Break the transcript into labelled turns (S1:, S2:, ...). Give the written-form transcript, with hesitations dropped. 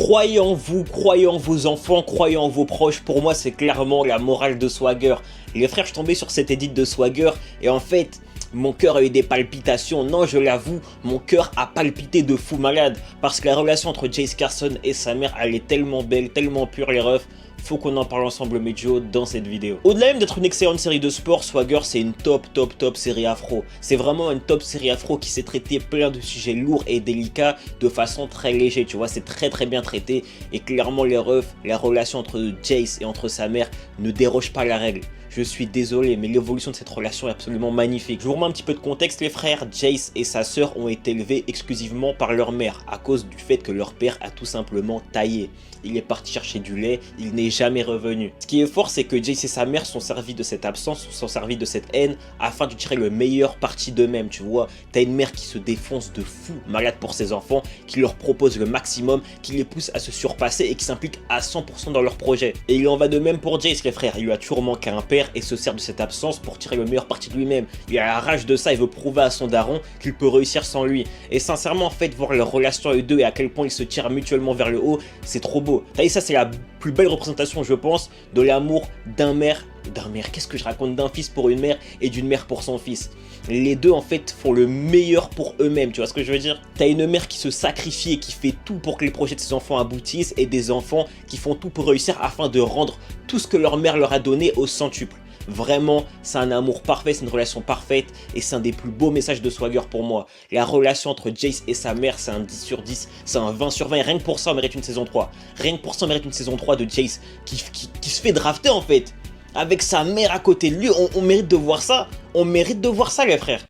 S1: Croyez en vous, croyez en vos enfants, croyez en vos proches. Pour moi, c'est clairement la morale de Swagger. Les frères, je suis tombé sur cette edit de Swagger et en fait, mon cœur a eu des palpitations. Non, je l'avoue, mon cœur a palpité de fou malade. Parce que la relation entre Jace Carson et sa mère, elle est tellement belle, tellement pure, les refs. Faut qu'on en parle ensemble, mes duos, dans cette vidéo. Au-delà même d'être une excellente série de sport, Swagger, c'est une top série afro. C'est vraiment une top série afro qui sait traiter plein de sujets lourds et délicats de façon très légère, tu vois, c'est très bien traité. Et clairement, les refs, la relation entre Jace et entre sa mère ne déroge pas à la règle. Je suis désolé, mais l'évolution de cette relation est absolument magnifique. Je vous remets un petit peu de contexte, les frères. Jace et sa sœur ont été élevés exclusivement par leur mère, à cause du fait que leur père a tout simplement taillé. Il est parti chercher du lait, il n'est jamais revenu. Ce qui est fort, c'est que Jace et sa mère sont servis de cette absence, sont servis de cette haine, afin de tirer le meilleur parti d'eux-mêmes, tu vois. T'as une mère qui se défonce de fou, malade pour ses enfants, qui leur propose le maximum, qui les pousse à se surpasser et qui s'implique à 100% dans leur projet. Et il en va de même pour Jace, les frères. Il lui a toujours manqué un père et se sert de cette absence pour tirer le meilleur parti de lui-même. Il a la rage de ça, il veut prouver à son daron qu'il peut réussir sans lui. Et sincèrement, en fait, voir leur relation à eux deux et à quel point ils se tirent mutuellement vers le haut, c'est trop beau. Et ça, c'est la plus belle représentation, je pense, de l'amour qu'est-ce que je raconte, d'un fils pour une mère et d'une mère pour son fils. Les deux, en fait, font le meilleur pour eux-mêmes, tu vois ce que je veux dire? T'as une mère qui se sacrifie et qui fait tout pour que les projets de ses enfants aboutissent, et des enfants qui font tout pour réussir afin de rendre tout ce que leur mère leur a donné au centuple. Vraiment, c'est un amour parfait, c'est une relation parfaite et c'est un des plus beaux messages de Swagger pour moi. La relation entre Jace et sa mère, c'est un 10 sur 10, c'est un 20 sur 20 et rien que pour ça on mérite une saison 3. Rien que pour ça on mérite une saison 3 de Jace qui se fait drafter en fait. Avec sa mère à côté de lui, on mérite de voir ça. On mérite de voir ça, les frères.